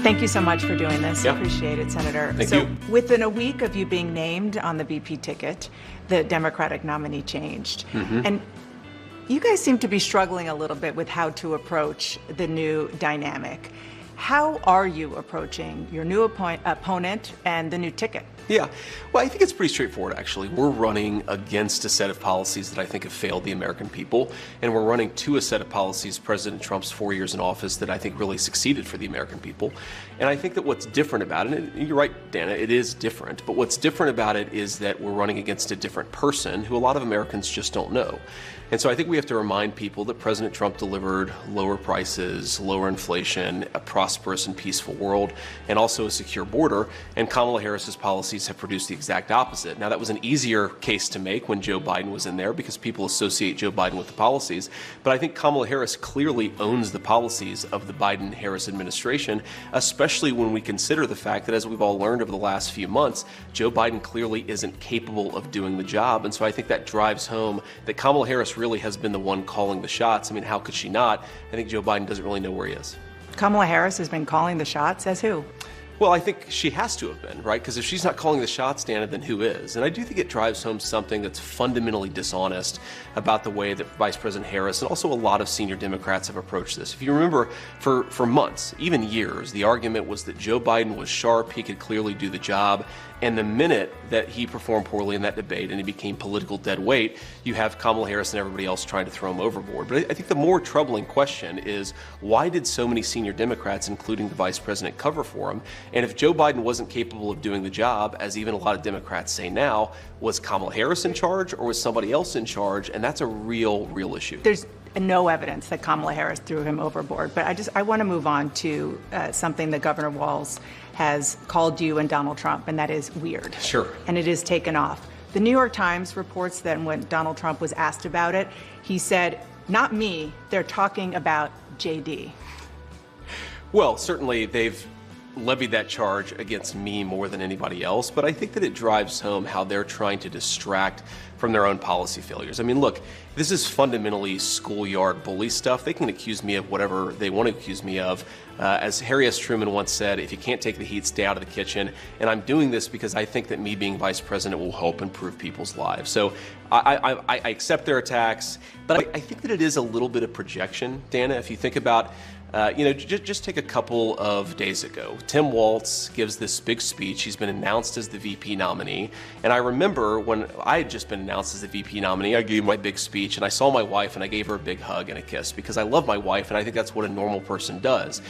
Thank you so much for doing this. Yeah. Appreciate it, Senator. Thank you. Within a week of you being named on the VP ticket, the Democratic nominee changed. And you guys seem to be struggling a little bit with how to approach the new dynamic. How are you approaching your new opponent and the new ticket? Yeah, well, I think it's pretty straightforward, actually. We're running against a set of policies that I think have failed the American people, and we're running to a set of policies, President Trump's 4 years in office, that I think really succeeded for the American people. And I think that what's different about it, and you're right, Dana, it is different, but what's different about it is that we're running against a different person who a lot of Americans just don't know. And so I think we have to remind people that President Trump delivered lower prices, lower inflation, a prosperous and peaceful world, and also a secure border, and Kamala Harris's policies have produced the exact opposite. Now, that was an easier case to make when Joe Biden was in there because people associate Joe Biden with the policies, but I think Kamala Harris clearly owns the policies of the Biden-Harris administration, especially when we consider the fact that, as we've all learned over the last few months, Joe Biden clearly isn't capable of doing the job. And so I think that drives home that Kamala Harris really has been the one calling the shots. I mean, how could she not? I think Joe Biden doesn't really know where he is. Kamala Harris has been calling the shots as who? Well, I think she has to have been, right? Because if she's not calling the shots, Dana, then who is? And I do think it drives home something that's fundamentally dishonest about the way that Vice President Harris and also a lot of senior Democrats have approached this. If you remember, for months, even years, the argument was that Joe Biden was sharp, he could clearly do the job, and the minute that he performed poorly in that debate and he became political dead weight, you have Kamala Harris and everybody else trying to throw him overboard. But I think the more troubling question is, why did so many senior Democrats, including the vice president, cover for him? And if Joe Biden wasn't capable of doing the job, as even a lot of Democrats say now, was Kamala Harris in charge or was somebody else in charge? And that's a real issue. There's no evidence that Kamala Harris threw him overboard. But I want to move on to something that Governor Walz has called you and Donald Trump, and that is weird. Sure. And it is taken off. The New York Times reports that when Donald Trump was asked about it, he said, "Not me, they're talking about JD." Well, certainly they've levied that charge against me more than anybody else, but I think that it drives home how they're trying to distract from their own policy failures. I mean, look, this is fundamentally schoolyard bully stuff. They can accuse me of whatever they want to accuse me of. As Harry S. Truman once said, if you can't take the heat, stay out of the kitchen. And I'm doing this because I think that me being vice president will help improve people's lives. So I accept their attacks, but I think that it is a little bit of projection, Dana. If you think about just take a couple of days ago. Tim Walz gives this big speech. He's been announced as the VP nominee. And I remember when I had just been announced as the VP nominee, I gave my big speech and I saw my wife and I gave her a big hug and a kiss because I love my wife and I think that's what a normal person does.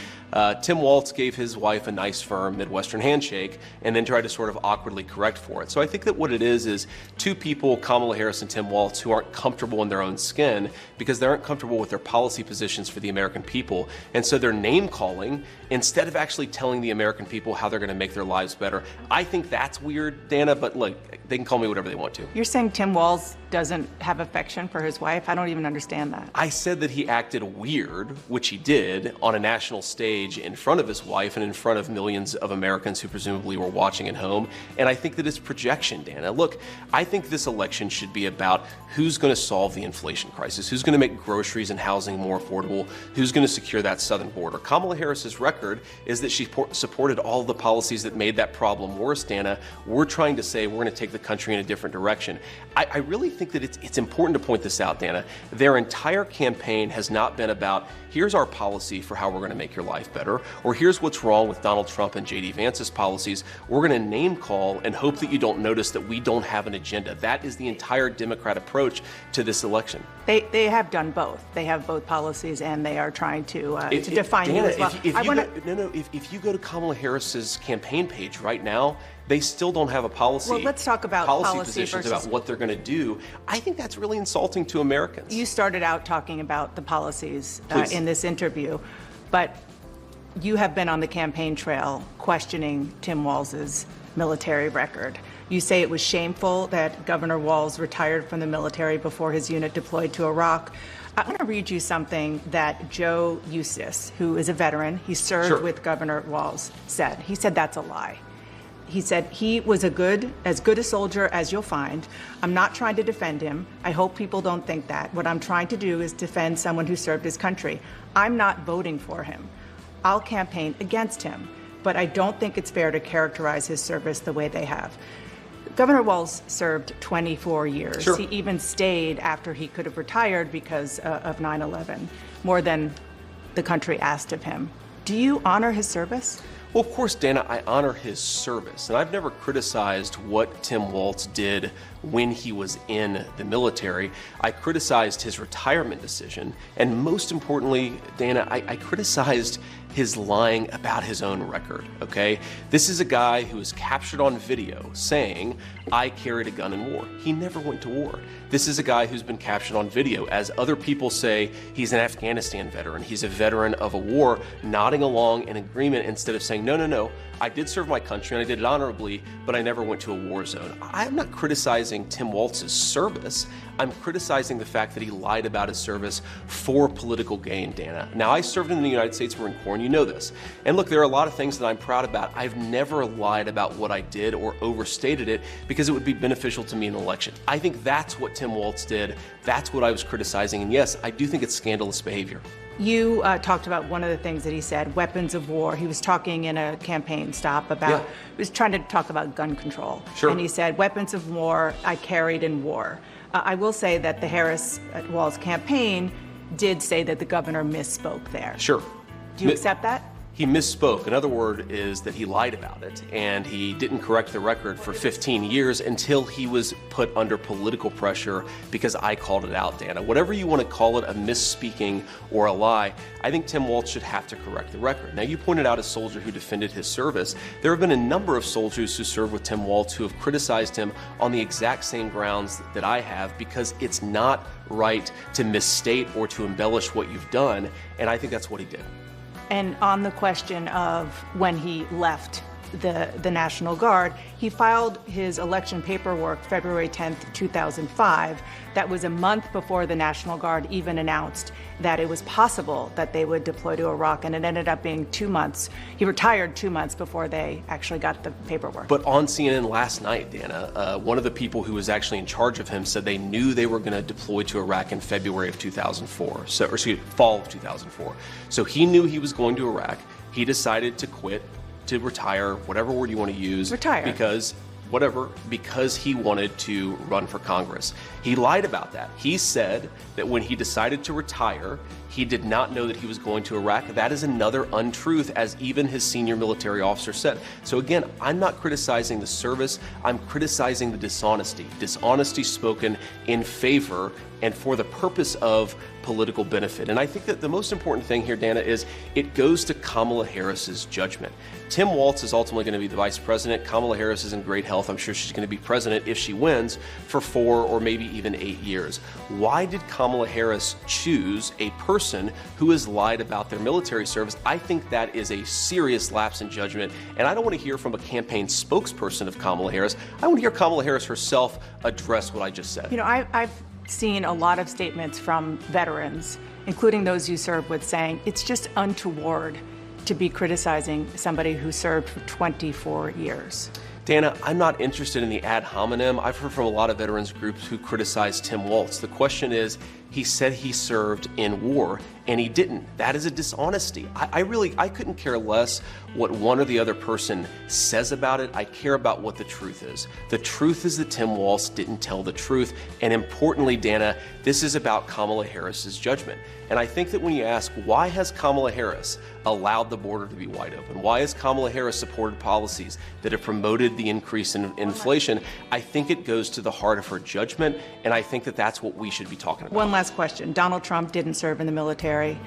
Tim Walz gave his wife a nice, firm Midwestern handshake and then tried to sort of awkwardly correct for it. So I think that what it is two people, Kamala Harris and Tim Walz, who aren't comfortable in their own skin because they aren't comfortable with their policy positions for the American people. And so they're name calling instead of actually telling the American people how they're going to make their lives better. I think that's weird, Dana, but look, they can call me whatever they want to. You're saying Tim Walz doesn't have affection for his wife? I don't even understand that. I said that he acted weird, which he did, on a national stage in front of his wife and in front of millions of Americans who presumably were watching at home. And I think that it's projection, Dana. Look, I think this election should be about who's going to solve the inflation crisis, who's going to make groceries and housing more affordable, who's going to secure that southern border. Kamala Harris's record is that she supported all of the policies that made that problem worse, Dana. We're trying to say we're going to take the country in a different direction. I really think that it's important to point this out, Dana. Their entire campaign has not been about, here's our policy for how we're going to make your life better, or here's what's wrong with Donald Trump and JD Vance's policies. We're going to name call and hope that you don't notice that we don't have an agenda. That is the entire Democrat approach to this election. They have done both. They have both policies, and they are trying to define Dana, you as well. If you go to Kamala Harris's campaign page right now, they still don't have a policy. Well, let's talk about policy positions about what they're going to do. I think that's really insulting to Americans. You started out talking about the policies in this interview, but you have been on the campaign trail questioning Tim Walz's military record. You say it was shameful that Governor Walz retired from the military before his unit deployed to Iraq. I want to read you something that Joe Eustace, who is a veteran, he served with Governor Walz, said. He said that's a lie. He said he was as good a soldier as you'll find. I'm not trying to defend him. I hope people don't think that. What I'm trying to do is defend someone who served his country. I'm not voting for him. I'll campaign against him. but I don't think it's fair to characterize his service the way they have. Governor Walz served 24 years. Sure. He even stayed after he could have retired because of 9/11, more than the country asked of him. Do you honor his service? Well, of course, Dana, I honor his service, and I've never criticized what Tim Walz did when he was in the military. I criticized his retirement decision, and most importantly, Dana, I criticized his lying about his own record, okay? This is a guy who was captured on video saying, I carried a gun in war. He never went to war. This is a guy who's been captured on video. As other people say, he's an Afghanistan veteran. He's a veteran of a war, nodding along in agreement instead of saying, no, I did serve my country and I did it honorably, but I never went to a war zone. I'm not criticizing Tim Walz's service. I'm criticizing the fact that he lied about his service for political gain, Dana. Now, I served in the United States Marine Corps, and you know this. And look, there are a lot of things that I'm proud about. I've never lied about what I did or overstated it because it would be beneficial to me in an election. I think that's what Tim Walz did. That's what I was criticizing. And yes, I do think it's scandalous behavior. You talked about one of the things that he said, weapons of war. He was talking in a campaign stop about, he was trying to talk about gun control. Sure. And he said, weapons of war I carried in war. I will say that the Harris-Walz campaign did say that the governor misspoke there. Sure. Do you accept that? He misspoke. Another word is that he lied about it, and he didn't correct the record for 15 years until he was put under political pressure because I called it out, Dana. Whatever you want to call it, a misspeaking or a lie, I think Tim Walz should have to correct the record. Now, you pointed out a soldier who defended his service. There have been a number of soldiers who served with Tim Walz who have criticized him on the exact same grounds that I have because it's not right to misstate or to embellish what you've done, and I think that's what he did. And on the question of when he left the National Guard, he filed his election paperwork February 10th, 2005. That was a month before the National Guard even announced that it was possible that they would deploy to Iraq, and it ended up being 2 months. He retired 2 months before they actually got the paperwork. But on CNN last night, Dana, one of the people who was actually in charge of him said they knew they were going to deploy to Iraq in February of 2004, fall of 2004. So he knew he was going to Iraq. He decided to quit, to retire, whatever word you want to use. Retire. Because he wanted to run for Congress. He lied about that. He said that when he decided to retire, he did not know that he was going to Iraq. That is another untruth, as even his senior military officer said. So again, I'm not criticizing the service, I'm criticizing the dishonesty. Dishonesty spoken in favor and for the purpose of political benefit. And I think that the most important thing here, Dana, is it goes to Kamala Harris's judgment. Tim Walz is ultimately going to be the vice president. Kamala Harris is in great health. I'm sure she's going to be president if she wins for 4 or maybe even 8 years. Why did Kamala Harris choose a person who has lied about their military service? I think that is a serious lapse in judgment. And I don't want to hear from a campaign spokesperson of Kamala Harris. I want to hear Kamala Harris herself address what I just said. You know, I've seen a lot of statements from veterans, including those you served with, saying it's just untoward to be criticizing somebody who served for 24 years. Dana, I'm not interested in the ad hominem. I've heard from a lot of veterans groups who criticize Tim Walz. The question is, he said he served in war, and he didn't. That is a dishonesty. I couldn't care less what one or the other person says about it. I care about what the truth is. The truth is that Tim Walz didn't tell the truth, and importantly, Dana, this is about Kamala Harris's judgment. And I think that when you ask, why has Kamala Harris allowed the border to be wide open? Why has Kamala Harris supported policies that have promoted the increase in inflation? I think it goes to the heart of her judgment, and I think that that's what we should be talking about. One last question. Donald Trump didn't serve in the military.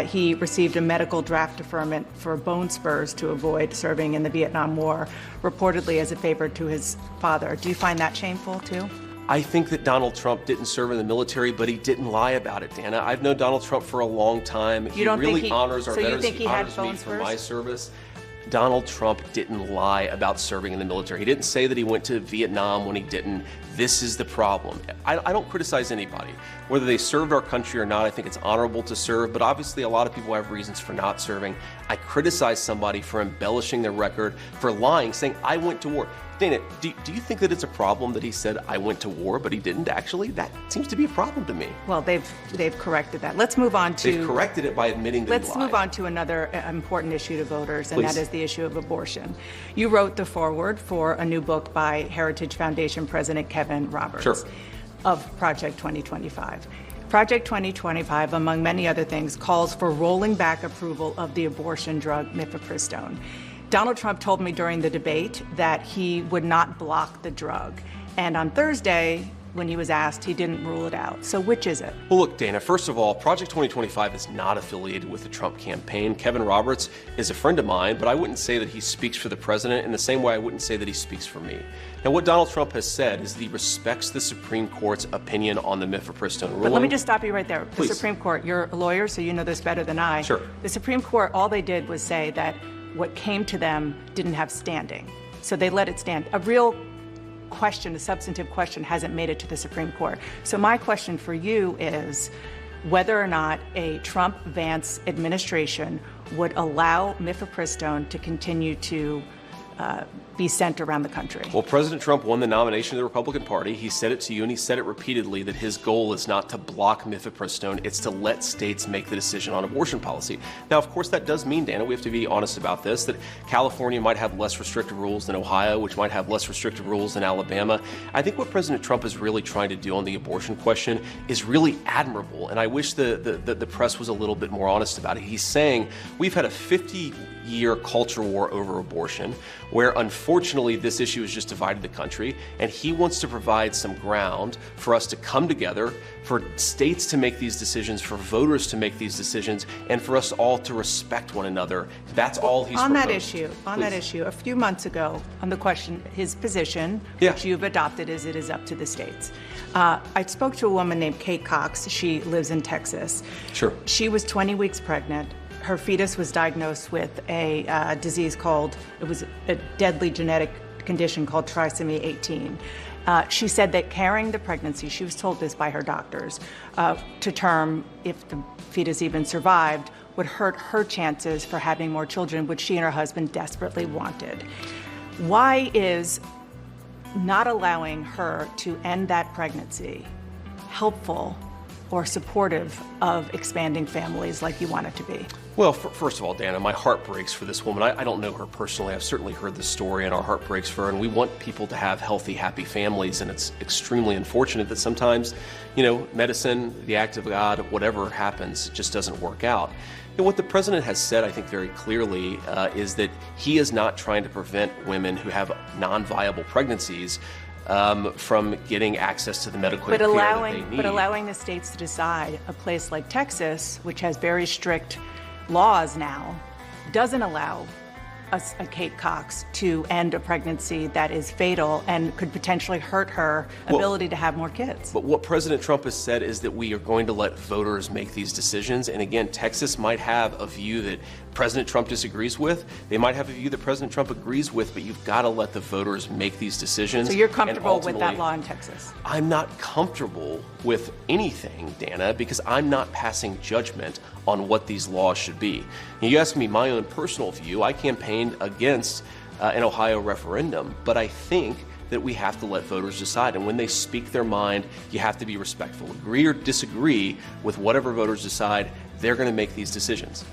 He received a medical draft deferment for bone spurs to avoid serving in the Vietnam War, reportedly as a favor to his father. Do you find that shameful, too? I think that Donald Trump didn't serve in the military, but he didn't lie about it, Dana. I've known Donald Trump for a long time. He really honors our veterans. He honors me for my service. Donald Trump didn't lie about serving in the military. He didn't say that he went to Vietnam when he didn't. This is the problem. I don't criticize anybody. Whether they served our country or not, I think it's honorable to serve, but obviously a lot of people have reasons for not serving. I criticize somebody for embellishing their record, for lying, saying, I went to war. Dana, do you think that it's a problem that he said, I went to war, but he didn't actually? That seems to be a problem to me. Well, they've corrected that. Let's move on to... They've corrected it by admitting that he lied. Let's move on to another important issue to voters, and that is the issue of abortion. You wrote the foreword for a new book by Heritage Foundation President Kevin Roberts of Project 2025. Project 2025, among many other things, calls for rolling back approval of the abortion drug mifepristone. Donald Trump told me during the debate that he would not block the drug. And on Thursday, when he was asked, he didn't rule it out. So which is it? Well, look, Dana, first of all, Project 2025 is not affiliated with the Trump campaign. Kevin Roberts is a friend of mine, but I wouldn't say that he speaks for the president in the same way I wouldn't say that he speaks for me. Now, what Donald Trump has said is that he respects the Supreme Court's opinion on the mifepristone ruling. But let me just stop you right there. Please. The Supreme Court, you're a lawyer, so you know this better than I. Sure. The Supreme Court, all they did was say that what came to them didn't have standing. So they let it stand. A real question, a substantive question, hasn't made it to the Supreme Court. So my question for you is whether or not a Trump-Vance administration would allow mifepristone to continue to be sent around the country. Well, President Trump won the nomination of the Republican Party. He said it to you, and he said it repeatedly, that his goal is not to block mifepristone, it's to let states make the decision on abortion policy. Now, of course, that does mean, Dana, we have to be honest about this, that California might have less restrictive rules than Ohio, which might have less restrictive rules than Alabama. I think what President Trump is really trying to do on the abortion question is really admirable, and I wish the press was a little bit more honest about it. He's saying we've had a 50-year culture war over abortion, where unfortunately this issue has just divided the country, and he wants to provide some ground for us to come together, for states to make these decisions, for voters to make these decisions, and for us all to respect one another. That's all he's on proposed. That issue, a few months ago, on the question, his position, which you've adopted, is it is up to the states. I spoke to a woman named Kate Cox. She lives in Texas. Sure. She was 20 weeks pregnant. Her fetus was diagnosed with a disease called, it was a deadly genetic condition called trisomy 18. She said that carrying the pregnancy, she was told this by her doctors, to term, if the fetus even survived, would hurt her chances for having more children, which she and her husband desperately wanted. Why is not allowing her to end that pregnancy helpful or supportive of expanding families like you want it to be? Well, first of all, Dana, my heart breaks for this woman. I don't know her personally. I've certainly heard the story, and our heart breaks for her. And we want people to have healthy, happy families. And it's extremely unfortunate that sometimes, medicine, the act of God, whatever happens, just doesn't work out. And what the president has said, I think, very clearly, is that he is not trying to prevent women who have non-viable pregnancies from getting access to the medical care that they need. But allowing the states to decide, a place like Texas, which has very strict laws now, doesn't allow a Kate Cox to end a pregnancy that is fatal and could potentially hurt her ability to have more kids. But what President Trump has said is that we are going to let voters make these decisions. And again, Texas might have a view that President Trump disagrees with. They might have a view that President Trump agrees with, but you've got to let the voters make these decisions. So you're comfortable with that law in Texas? I'm not comfortable with anything, Dana, because I'm not passing judgment on what these laws should be. You ask me my own personal view. I campaigned against an Ohio referendum, but I think that we have to let voters decide. And when they speak their mind, you have to be respectful. Agree or disagree with whatever voters decide, they're going to make these decisions.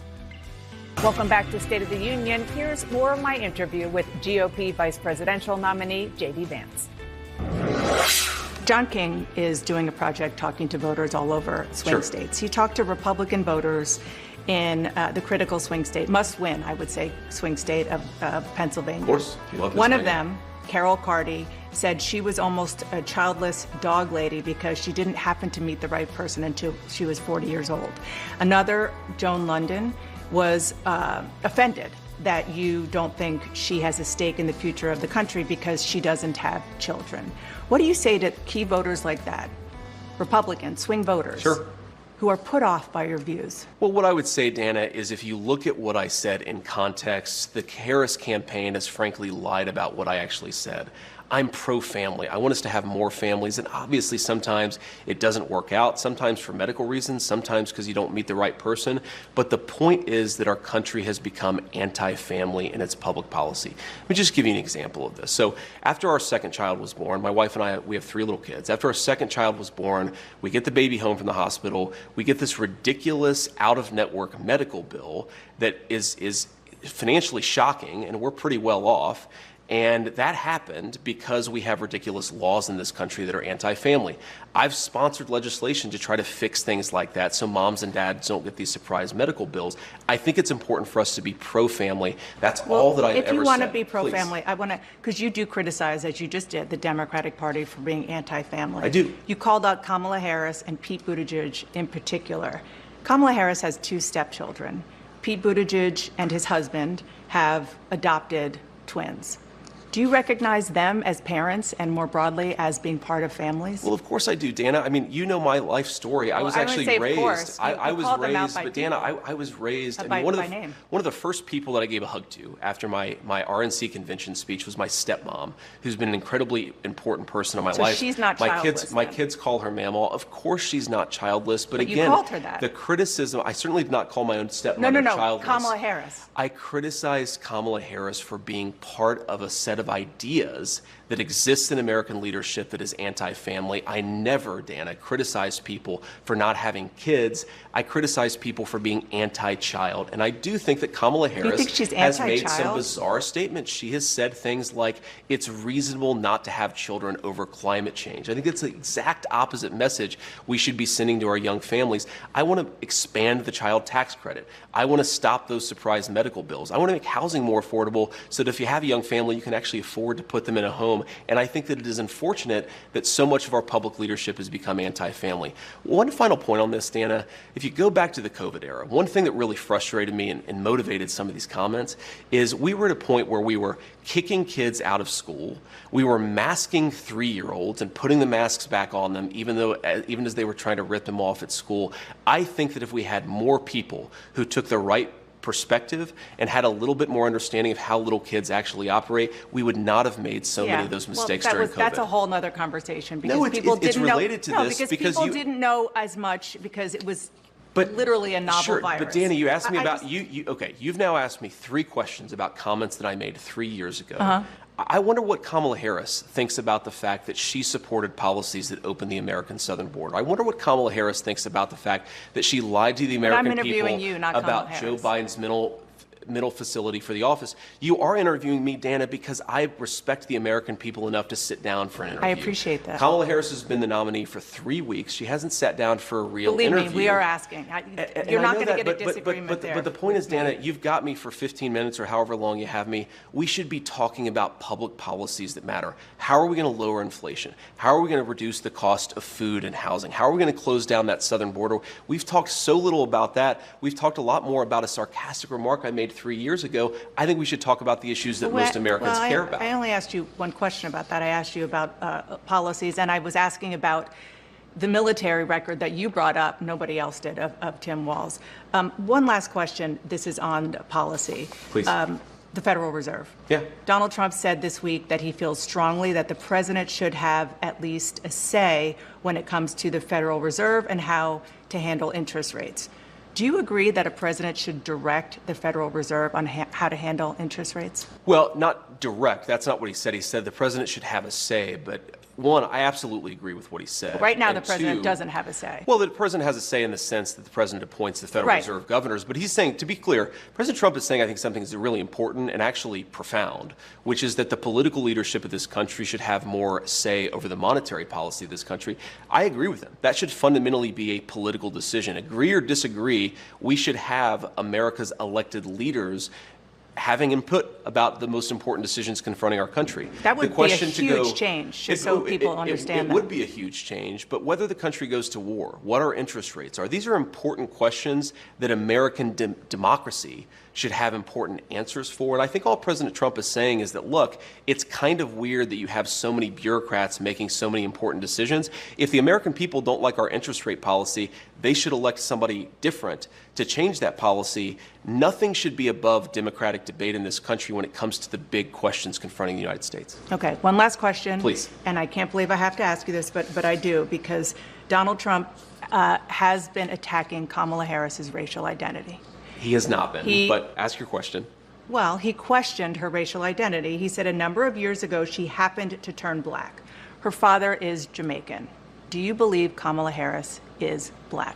Welcome back to State of the Union. Here's more of my interview with GOP vice presidential nominee JD Vance. John King is doing a project talking to voters all over swing states. He talked to Republican voters in the critical swing state, must win, I would say, swing state of Pennsylvania. Of course. One of them, Carol Carty, said she was almost a childless dog lady because she didn't happen to meet the right person until she was 40 years old. Another, Joan London, was offended that you don't think she has a stake in the future of the country because she doesn't have children. What do you say to key voters like that, Republicans, swing voters, who are put off by your views? Well, what I would say, Dana, is if you look at what I said in context, the Harris campaign has frankly lied about what I actually said. I'm pro-family. I want us to have more families, and obviously sometimes it doesn't work out, sometimes for medical reasons, sometimes because you don't meet the right person. But the point is that our country has become anti-family in its public policy. Let me just give you an example of this. So after our second child was born, my wife and I, we have 3 little kids. After our second child was born, we get the baby home from the hospital. We get this ridiculous out-of-network medical bill that is financially shocking, and we're pretty well off. And that happened because we have ridiculous laws in this country that are anti-family. I've sponsored legislation to try to fix things like that so moms and dads don't get these surprise medical bills. I think it's important for us to be pro-family. That's all that I've ever said. If you want to be pro-family, I want to, because you do criticize, as you just did, the Democratic Party for being anti-family. I do. You called out Kamala Harris and Pete Buttigieg in particular. Kamala Harris has 2 stepchildren. Pete Buttigieg and his husband have adopted twins. Do you recognize them as parents and more broadly as being part of families? Well, of course I do, Dana. I mean, you know my life story. I was actually raised. I was raised, but Dana, I was raised. I mean, one of the first people that I gave a hug to after my RNC convention speech was my stepmom, who's been an incredibly important person in my life. So she's not childless. My kids call her Mamaw. Of course, she's not childless. But again, you called her that. The criticism. I certainly did not call my own stepmother childless. Kamala Harris. I criticized Kamala Harris for being part of a set of ideas that exists in American leadership that is anti-family. I never, Dana, criticized people for not having kids. I criticize people for being anti-child. And I do think that Kamala Harris has made some bizarre statements. She has said things like, it's reasonable not to have children over climate change. I think it's the exact opposite message we should be sending to our young families. I want to expand the child tax credit. I want to stop those surprise medical bills. I want to make housing more affordable so that if you have a young family, you can actually afford to put them in a home. And I think that it is unfortunate that so much of our public leadership has become anti-family. One final point on this, Dana, if you go back to the COVID era, one thing that really frustrated me and motivated some of these comments is we were at a point where we were kicking kids out of school. We were masking 3-year-olds and putting the masks back on them, even as they were trying to rip them off at school. I think that if we had more people who took the right perspective and had a little bit more understanding of how little kids actually operate, we would not have made so many of those mistakes during COVID. That's a whole other conversation because no, people it's didn't related know. To this because people didn't know as much because it was literally a novel virus. But Dana, you asked me about okay. You've now asked me 3 questions about comments that I made 3 years ago. I wonder what Kamala Harris thinks about the fact that she supported policies that opened the American southern border. I wonder what Kamala Harris thinks about the fact that she lied to the American people about Joe Biden's mental facility for the office. You are interviewing me, Dana, because I respect the American people enough to sit down for an interview. I appreciate that. Kamala Harris has been the nominee for 3 weeks. She hasn't sat down for a real interview. Believe me, we are asking. You're not going to get a disagreement there. But the point is, Dana, you've got me for 15 minutes or however long you have me. We should be talking about public policies that matter. How are we going to lower inflation? How are we going to reduce the cost of food and housing? How are we going to close down that southern border? We've talked so little about that. We've talked a lot more about a sarcastic remark I made 3 years ago. I think we should talk about the issues that most Americans care about. I only asked you one question about that. I asked you about policies, and I was asking about the military record that you brought up, nobody else did, of Tim Walz. One last question. This is on policy. Please. The Federal Reserve. Yeah. Donald Trump said this week that he feels strongly that the president should have at least a say when it comes to the Federal Reserve and how to handle interest rates. Do you agree that a president should direct the Federal Reserve on how to handle interest rates? Well, not direct. That's not what he said. He said the president should have a say. But one, I absolutely agree with what he said. Right now, the president doesn't have a say. Well, the president has a say in the sense that the president appoints the Federal Reserve governors. But he's saying, to be clear, President Trump is saying, I think, something that's really important and actually profound, which is that the political leadership of this country should have more say over the monetary policy of this country. I agree with him. That should fundamentally be a political decision. Agree or disagree, we should have America's elected leaders having input about the most important decisions confronting our country. That would be a huge change, just so people understand that. It would be a huge change, but whether the country goes to war, what our interest rates are, these are important questions that American democracy should have important answers for. And I think all President Trump is saying is that, look, it's kind of weird that you have so many bureaucrats making so many important decisions. If the American people don't like our interest rate policy, they should elect somebody different to change that policy. Nothing should be above democratic debate in this country when it comes to the big questions confronting the United States. Okay, one last question. Please. And I can't believe I have to ask you this, but I do, because Donald Trump has been attacking Kamala Harris's racial identity. He has not been, but ask your question. Well, he questioned her racial identity. He said a number of years ago she happened to turn black. Her father is Jamaican. Do you believe Kamala Harris is black?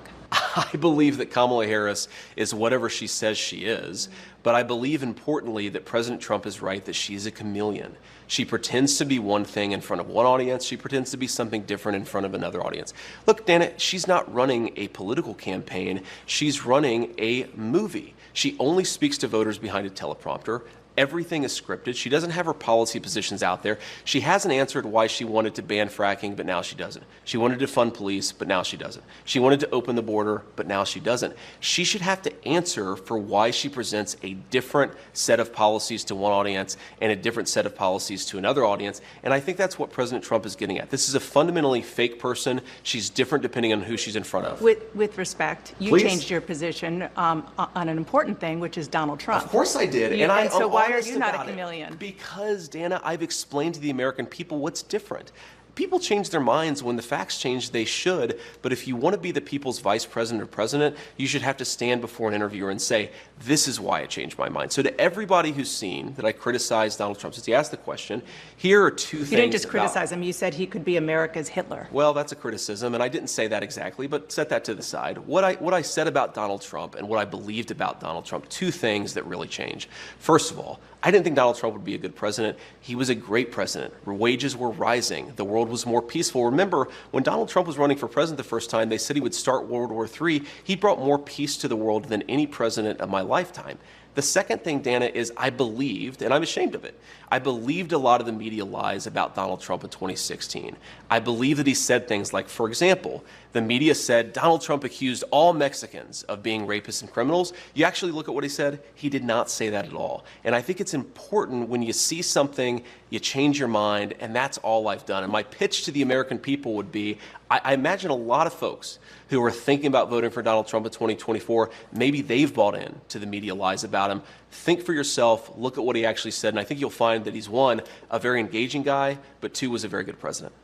I believe that Kamala Harris is whatever she says she is, but I believe importantly that President Trump is right that she's a chameleon. She pretends to be one thing in front of one audience. She pretends to be something different in front of another audience. Look, Dana, she's not running a political campaign. She's running a movie. She only speaks to voters behind a teleprompter. Everything is scripted. She doesn't have her policy positions out there. She hasn't answered why she wanted to ban fracking, but now she doesn't. She wanted to fund police, but now she doesn't. She wanted to open the border, but now she doesn't. She should have to answer for why she presents a different set of policies to one audience and a different set of policies to another audience. And I think that's what President Trump is getting at. This is a fundamentally fake person. She's different depending on who she's in front of. With respect, you Please. Changed your position on an important thing, which is Donald Trump. Of course I did. And so why are you not a chameleon? Because, Dana, I've explained to the American people what's different. People change their minds when the facts change. They should. But if you want to be the people's vice president or president, you should have to stand before an interviewer and say, this is why I changed my mind. So to everybody who's seen that I criticized Donald Trump, since he asked the question, here are two things. You didn't just criticize him. You said he could be America's Hitler. Well, that's a criticism, and I didn't say that exactly, but set that to the side. What I said about Donald Trump and what I believed about Donald Trump, two things that really changed. First of all, I didn't think Donald Trump would be a good president. He was a great president. Wages were rising. The world was more peaceful. Remember, when Donald Trump was running for president the first time, they said he would start World War III. He brought more peace to the world than any president of my lifetime. The second thing, Dana, is I believed, and I'm ashamed of it, I believed a lot of the media lies about Donald Trump in 2016. I believe that he said things like, for example, the media said Donald Trump accused all Mexicans of being rapists and criminals. You actually look at what he said, he did not say that at all. And I think it's important when you see something, you change your mind, and that's all I've done. And my pitch to the American people would be, I imagine a lot of folks who are thinking about voting for Donald Trump in 2024, maybe they've bought in to the media lies about him. Think for yourself, look at what he actually said, and I think you'll find that he's, one, a very engaging guy, but two, was a very good president.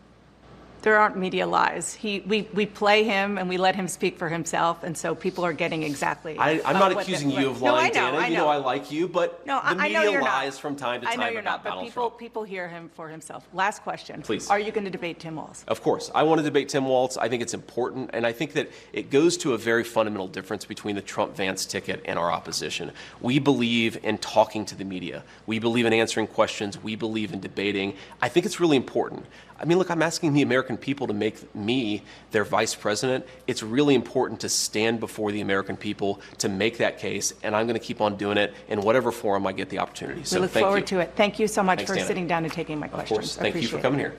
There aren't media lies. We play him and we let him speak for himself, and so people are getting exactly. I'm not accusing you of lying, no, I know, Dana. I know. You know I like you, but no, the media I know you're lies not. from time to time I know you're about not, but Donald Trump. people hear him for himself. Last question. Please. Are you going to debate Tim Walz? Of course. I want to debate Tim Walz. I think it's important, and I think that it goes to a very fundamental difference between the Trump-Vance ticket and our opposition. We believe in talking to the media. We believe in answering questions. We believe in debating. I think it's really important. I mean, look, I'm asking the American people to make me their vice president. It's really important to stand before the American people to make that case, and I'm going to keep on doing it in whatever forum I get the opportunity. We look forward to it. Thank you so much Thanks, for Dana. sitting down and taking my questions. Of course. Thank you for coming here.